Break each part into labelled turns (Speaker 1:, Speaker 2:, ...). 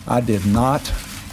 Speaker 1: I did not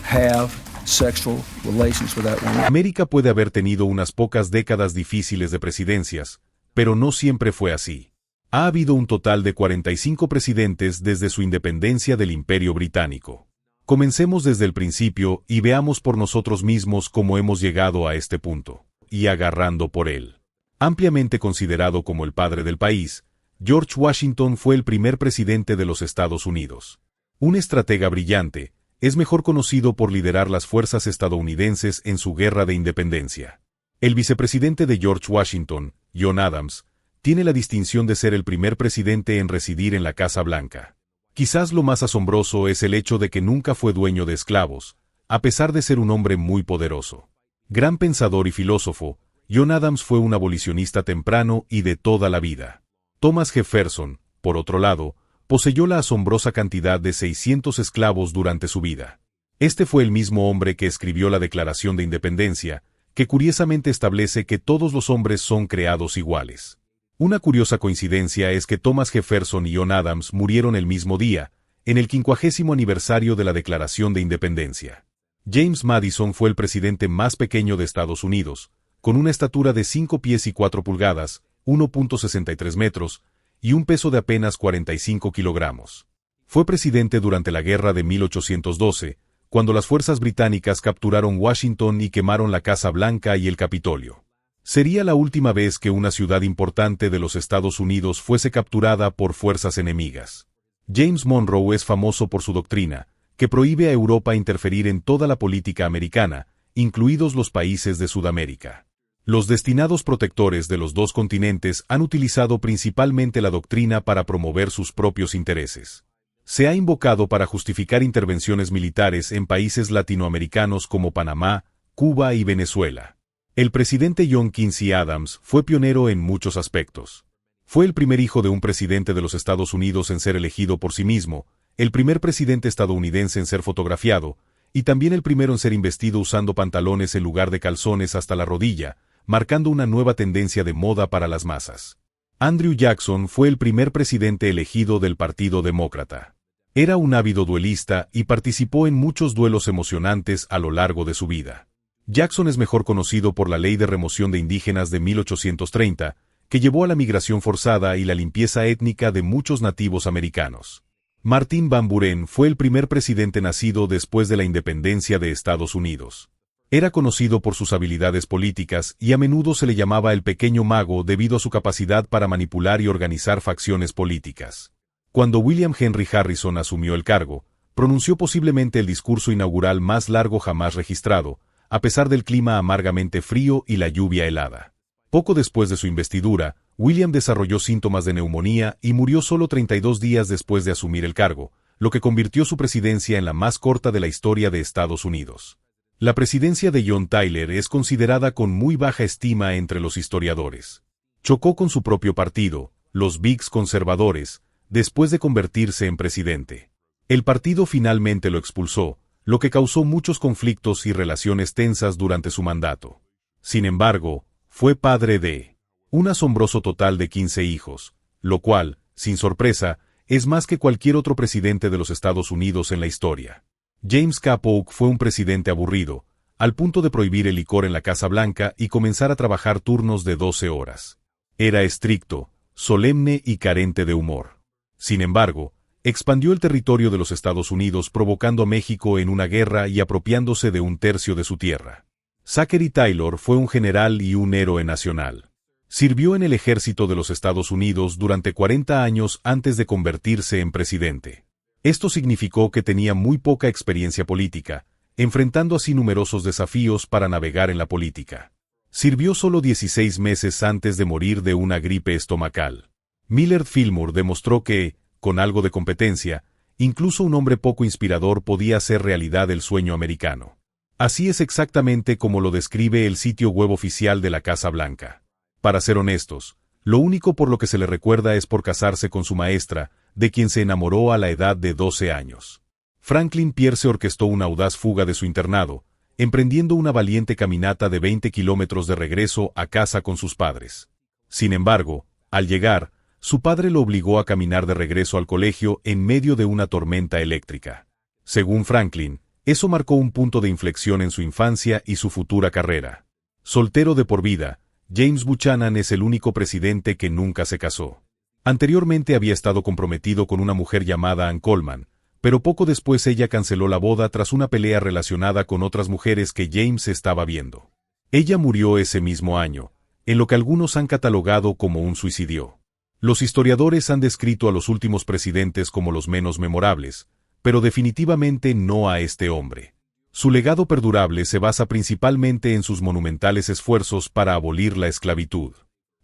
Speaker 1: have sexual relations with that woman.
Speaker 2: América puede haber tenido unas pocas décadas difíciles de presidencias, pero no siempre fue así. Ha habido un total de 45 presidentes desde su independencia del Imperio Británico. Comencemos desde el principio y veamos por nosotros mismos cómo hemos llegado a este punto, y agarrando por él. Ampliamente considerado como el padre del país, George Washington fue el primer presidente de los Estados Unidos. Un estratega brillante, es mejor conocido por liderar las fuerzas estadounidenses en su guerra de independencia. El vicepresidente de George Washington, John Adams, tiene la distinción de ser el primer presidente en residir en la Casa Blanca. Quizás lo más asombroso es el hecho de que nunca fue dueño de esclavos, a pesar de ser un hombre muy poderoso. Gran pensador y filósofo, John Adams fue un abolicionista temprano y de toda la vida. Thomas Jefferson, por otro lado, poseyó la asombrosa cantidad de 600 esclavos durante su vida. Este fue el mismo hombre que escribió la Declaración de Independencia, que curiosamente establece que todos los hombres son creados iguales. Una curiosa coincidencia es que Thomas Jefferson y John Adams murieron el mismo día, en el 50º aniversario de la Declaración de Independencia. James Madison fue el presidente más pequeño de Estados Unidos, con una estatura de 5 pies y 4 pulgadas, 1.63 metros, y un peso de apenas 45 kilogramos. Fue presidente durante la Guerra de 1812, cuando las fuerzas británicas capturaron Washington y quemaron la Casa Blanca y el Capitolio. Sería la última vez que una ciudad importante de los Estados Unidos fuese capturada por fuerzas enemigas. James Monroe es famoso por su doctrina, que prohíbe a Europa interferir en toda la política americana, incluidos los países de Sudamérica. Los destinados protectores de los dos continentes han utilizado principalmente la doctrina para promover sus propios intereses. Se ha invocado para justificar intervenciones militares en países latinoamericanos como Panamá, Cuba y Venezuela. El presidente John Quincy Adams fue pionero en muchos aspectos. Fue el primer hijo de un presidente de los Estados Unidos en ser elegido por sí mismo, el primer presidente estadounidense en ser fotografiado, y también el primero en ser investido usando pantalones en lugar de calzones hasta la rodilla, marcando una nueva tendencia de moda para las masas. Andrew Jackson fue el primer presidente elegido del Partido Demócrata. Era un ávido duelista y participó en muchos duelos emocionantes a lo largo de su vida. Jackson es mejor conocido por la Ley de Remoción de Indígenas de 1830, que llevó a la migración forzada y la limpieza étnica de muchos nativos americanos. Martin Van Buren fue el primer presidente nacido después de la independencia de Estados Unidos. Era conocido por sus habilidades políticas y a menudo se le llamaba el pequeño mago debido a su capacidad para manipular y organizar facciones políticas. Cuando William Henry Harrison asumió el cargo, pronunció posiblemente el discurso inaugural más largo jamás registrado, a pesar del clima amargamente frío y la lluvia helada. Poco después de su investidura, William desarrolló síntomas de neumonía y murió solo 32 días después de asumir el cargo, lo que convirtió su presidencia en la más corta de la historia de Estados Unidos. La presidencia de John Tyler es considerada con muy baja estima entre los historiadores. Chocó con su propio partido, los Whigs conservadores, después de convertirse en presidente. El partido finalmente lo expulsó, lo que causó muchos conflictos y relaciones tensas durante su mandato. Sin embargo, fue padre de un asombroso total de 15 hijos, lo cual, sin sorpresa, es más que cualquier otro presidente de los Estados Unidos en la historia. James K. Polk fue un presidente aburrido, al punto de prohibir el licor en la Casa Blanca y comenzar a trabajar turnos de 12 horas. Era estricto, solemne y carente de humor. Sin embargo, expandió el territorio de los Estados Unidos provocando a México en una guerra y apropiándose de un tercio de su tierra. Zachary Taylor fue un general y un héroe nacional. Sirvió en el ejército de los Estados Unidos durante 40 años antes de convertirse en presidente. Esto significó que tenía muy poca experiencia política, enfrentando así numerosos desafíos para navegar en la política. Sirvió solo 16 meses antes de morir de una gripe estomacal. Millard Fillmore demostró que, con algo de competencia, incluso un hombre poco inspirador podía hacer realidad el sueño americano. Así es exactamente como lo describe el sitio web oficial de la Casa Blanca. Para ser honestos, lo único por lo que se le recuerda es por casarse con su maestra, de quien se enamoró a la edad de 12 años. Franklin Pierce orquestó una audaz fuga de su internado, emprendiendo una valiente caminata de 20 kilómetros de regreso a casa con sus padres. Sin embargo, al llegar, su padre lo obligó a caminar de regreso al colegio en medio de una tormenta eléctrica. Según Franklin, eso marcó un punto de inflexión en su infancia y su futura carrera. Soltero de por vida, James Buchanan es el único presidente que nunca se casó. Anteriormente había estado comprometido con una mujer llamada Ann Coleman, pero poco después ella canceló la boda tras una pelea relacionada con otras mujeres que James estaba viendo. Ella murió ese mismo año, en lo que algunos han catalogado como un suicidio. Los historiadores han descrito a los últimos presidentes como los menos memorables, pero definitivamente no a este hombre. Su legado perdurable se basa principalmente en sus monumentales esfuerzos para abolir la esclavitud.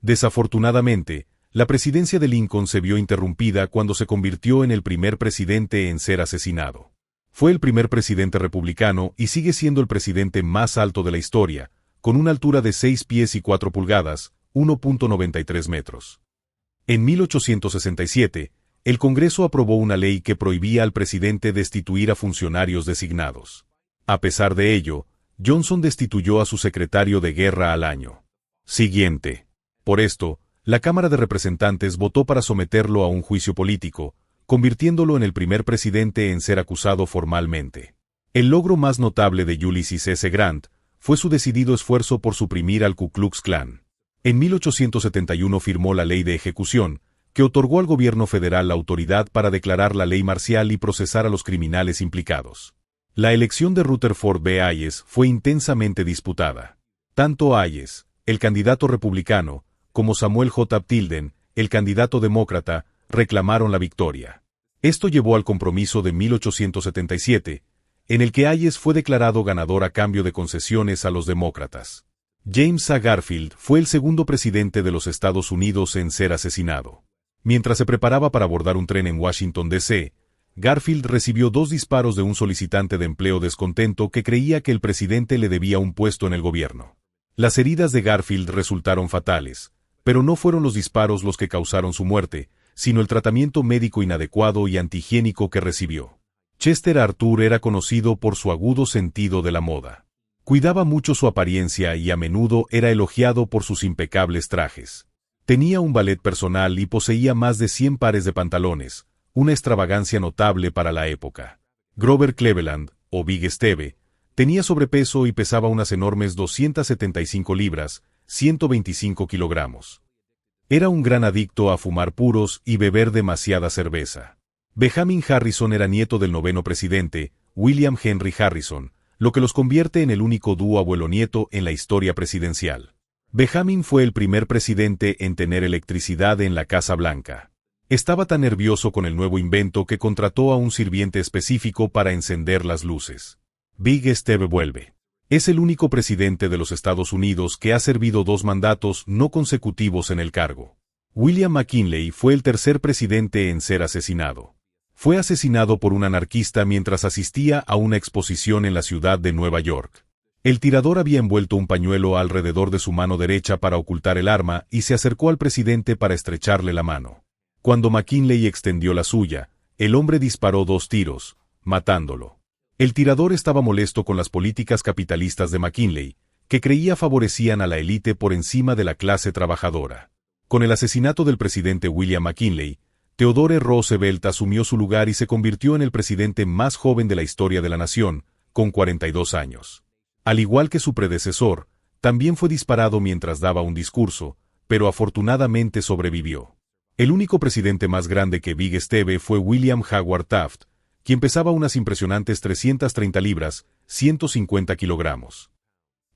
Speaker 2: Desafortunadamente, la presidencia de Lincoln se vio interrumpida cuando se convirtió en el primer presidente en ser asesinado. Fue el primer presidente republicano y sigue siendo el presidente más alto de la historia, con una altura de 6 pies y 4 pulgadas, 1.93 metros. En 1867, el Congreso aprobó una ley que prohibía al presidente destituir a funcionarios designados. A pesar de ello, Johnson destituyó a su secretario de guerra al año siguiente. Por esto, la Cámara de Representantes votó para someterlo a un juicio político, convirtiéndolo en el primer presidente en ser acusado formalmente. El logro más notable de Ulysses S. Grant fue su decidido esfuerzo por suprimir al Ku Klux Klan. En 1871 firmó la Ley de Ejecución, que otorgó al gobierno federal la autoridad para declarar la ley marcial y procesar a los criminales implicados. La elección de Rutherford B. Hayes fue intensamente disputada. Tanto Hayes, el candidato republicano, como Samuel J. Tilden, el candidato demócrata, reclamaron la victoria. Esto llevó al compromiso de 1877, en el que Hayes fue declarado ganador a cambio de concesiones a los demócratas. James A. Garfield fue el segundo presidente de los Estados Unidos en ser asesinado. Mientras se preparaba para abordar un tren en Washington, D.C., Garfield recibió 2 disparos de un solicitante de empleo descontento que creía que el presidente le debía un puesto en el gobierno. Las heridas de Garfield resultaron fatales, pero no fueron los disparos los que causaron su muerte, sino el tratamiento médico inadecuado y antihigiénico que recibió. Chester Arthur era conocido por su agudo sentido de la moda. Cuidaba mucho su apariencia y a menudo era elogiado por sus impecables trajes. Tenía un ballet personal y poseía más de 100 pares de pantalones, una extravagancia notable para la época. Grover Cleveland, o Big Steve, tenía sobrepeso y pesaba unas enormes 275 libras, 125 kilogramos. Era un gran adicto a fumar puros y beber demasiada cerveza. Benjamin Harrison era nieto del 9º presidente, William Henry Harrison, lo que los convierte en el único dúo abuelo-nieto en la historia presidencial. Benjamin fue el primer presidente en tener electricidad en la Casa Blanca. Estaba tan nervioso con el nuevo invento que contrató a un sirviente específico para encender las luces. Big Steve vuelve. Es el único presidente de los Estados Unidos que ha servido 2 mandatos no consecutivos en el cargo. William McKinley fue el tercer presidente en ser asesinado. Fue asesinado por un anarquista mientras asistía a una exposición en la ciudad de Nueva York. El tirador había envuelto un pañuelo alrededor de su mano derecha para ocultar el arma y se acercó al presidente para estrecharle la mano. Cuando McKinley extendió la suya, el hombre disparó 2 tiros, matándolo. El tirador estaba molesto con las políticas capitalistas de McKinley, que creía favorecían a la élite por encima de la clase trabajadora. Con el asesinato del presidente William McKinley, Theodore Roosevelt asumió su lugar y se convirtió en el presidente más joven de la historia de la nación, con 42 años. Al igual que su predecesor, también fue disparado mientras daba un discurso, pero afortunadamente sobrevivió. El único presidente más grande que Big Steve fue William Howard Taft, quien pesaba unas impresionantes 330 libras, 150 kilogramos.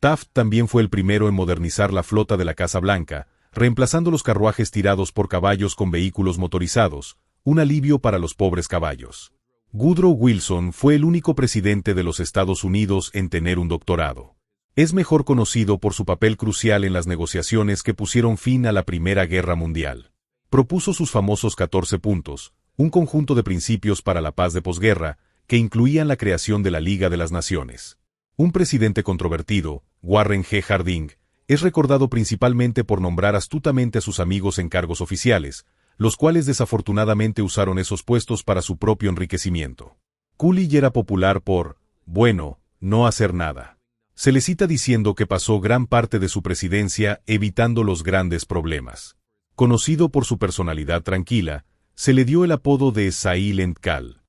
Speaker 2: Taft también fue el primero en modernizar la flota de la Casa Blanca, reemplazando los carruajes tirados por caballos con vehículos motorizados, un alivio para los pobres caballos. Woodrow Wilson fue el único presidente de los Estados Unidos en tener un doctorado. Es mejor conocido por su papel crucial en las negociaciones que pusieron fin a la Primera Guerra Mundial. Propuso sus famosos 14 puntos, un conjunto de principios para la paz de posguerra, que incluían la creación de la Liga de las Naciones. Un presidente controvertido, Warren G. Harding, es recordado principalmente por nombrar astutamente a sus amigos en cargos oficiales, los cuales desafortunadamente usaron esos puestos para su propio enriquecimiento. Coolidge era popular por, bueno, no hacer nada. Se le cita diciendo que pasó gran parte de su presidencia evitando los grandes problemas. Conocido por su personalidad tranquila, se le dio el apodo de Silent Cal.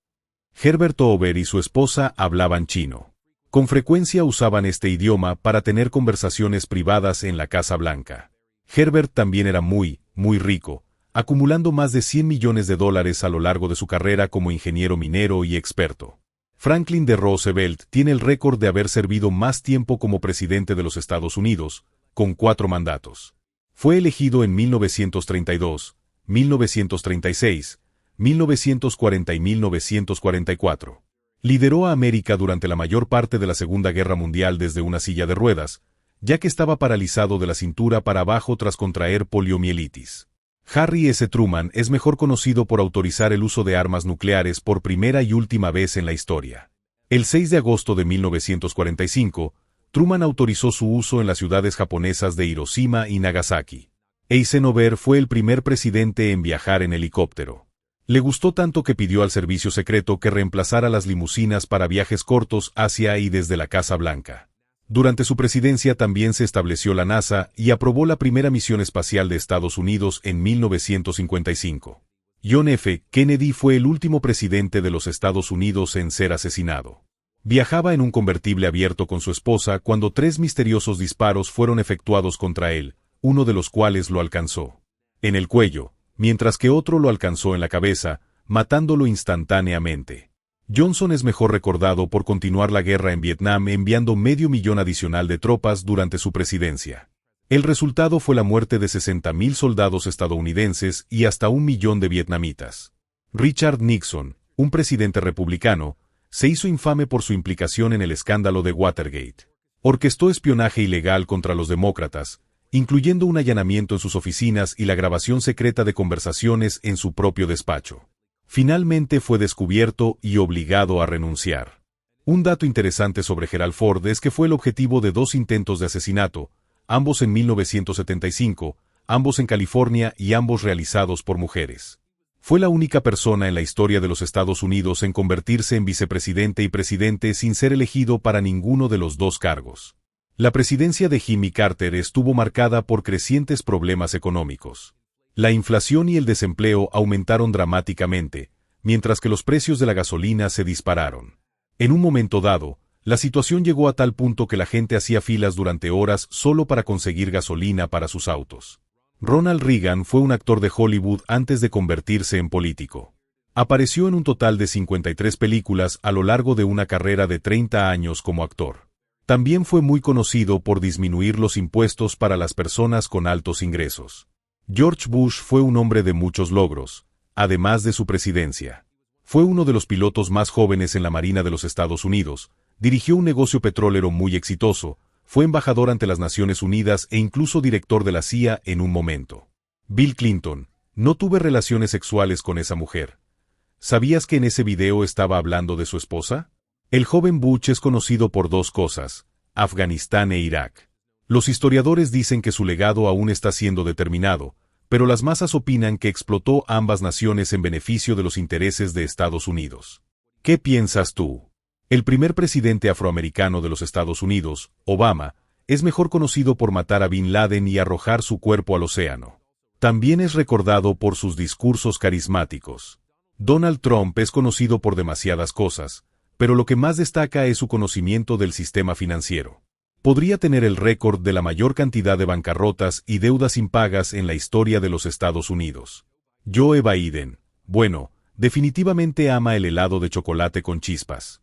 Speaker 2: Herbert Hoover y su esposa hablaban chino. Con frecuencia usaban este idioma para tener conversaciones privadas en la Casa Blanca. Herbert también era muy rico, acumulando más de $100 millones a lo largo de su carrera como ingeniero minero y experto. Franklin D. Roosevelt tiene el récord de haber servido más tiempo como presidente de los Estados Unidos, con 4 mandatos. Fue elegido en 1932, 1936, 1940 y 1944. Lideró a América durante la mayor parte de la Segunda Guerra Mundial desde una silla de ruedas, ya que estaba paralizado de la cintura para abajo tras contraer poliomielitis. Harry S. Truman es mejor conocido por autorizar el uso de armas nucleares por primera y última vez en la historia. El 6 de agosto de 1945, Truman autorizó su uso en las ciudades japonesas de Hiroshima y Nagasaki. Eisenhower fue el primer presidente en viajar en helicóptero. Le gustó tanto que pidió al servicio secreto que reemplazara las limusinas para viajes cortos hacia y desde la Casa Blanca. Durante su presidencia también se estableció la NASA y aprobó la primera misión espacial de Estados Unidos en 1955. John F. Kennedy fue el último presidente de los Estados Unidos en ser asesinado. Viajaba en un convertible abierto con su esposa cuando 3 misteriosos disparos fueron efectuados contra él, uno de los cuales lo alcanzó en el cuello, mientras que otro lo alcanzó en la cabeza, matándolo instantáneamente. Johnson es mejor recordado por continuar la guerra en Vietnam enviando medio millón adicional de tropas durante su presidencia. El resultado fue la muerte de 60,000 soldados estadounidenses y hasta 1 millón de vietnamitas. Richard Nixon, un presidente republicano, se hizo infame por su implicación en el escándalo de Watergate. Orquestó espionaje ilegal contra los demócratas, incluyendo un allanamiento en sus oficinas y la grabación secreta de conversaciones en su propio despacho. Finalmente fue descubierto y obligado a renunciar. Un dato interesante sobre Gerald Ford es que fue el objetivo de 2 intentos de asesinato, ambos en 1975, ambos en California y ambos realizados por mujeres. Fue la única persona en la historia de los Estados Unidos en convertirse en vicepresidente y presidente sin ser elegido para ninguno de los 2 cargos. La presidencia de Jimmy Carter estuvo marcada por crecientes problemas económicos. La inflación y el desempleo aumentaron dramáticamente, mientras que los precios de la gasolina se dispararon. En un momento dado, la situación llegó a tal punto que la gente hacía filas durante horas solo para conseguir gasolina para sus autos. Ronald Reagan fue un actor de Hollywood antes de convertirse en político. Apareció en un total de 53 películas a lo largo de una carrera de 30 años como actor. También fue muy conocido por disminuir los impuestos para las personas con altos ingresos. George Bush fue un hombre de muchos logros, además de su presidencia. Fue uno de los pilotos más jóvenes en la Marina de los Estados Unidos, dirigió un negocio petrolero muy exitoso, fue embajador ante las Naciones Unidas e incluso director de la CIA en un momento. Bill Clinton: no tuve relaciones sexuales con esa mujer. ¿Sabías que en ese video estaba hablando de su esposa? El joven Bush es conocido por 2 cosas: Afganistán e Irak. Los historiadores dicen que su legado aún está siendo determinado, pero las masas opinan que explotó ambas naciones en beneficio de los intereses de Estados Unidos. ¿Qué piensas tú? El primer presidente afroamericano de los Estados Unidos, Obama, es mejor conocido por matar a Bin Laden y arrojar su cuerpo al océano. También es recordado por sus discursos carismáticos. Donald Trump es conocido por demasiadas cosas, pero lo que más destaca es su conocimiento del sistema financiero. Podría tener el récord de la mayor cantidad de bancarrotas y deudas impagas en la historia de los Estados Unidos. Joe Biden, bueno, definitivamente ama el helado de chocolate con chispas.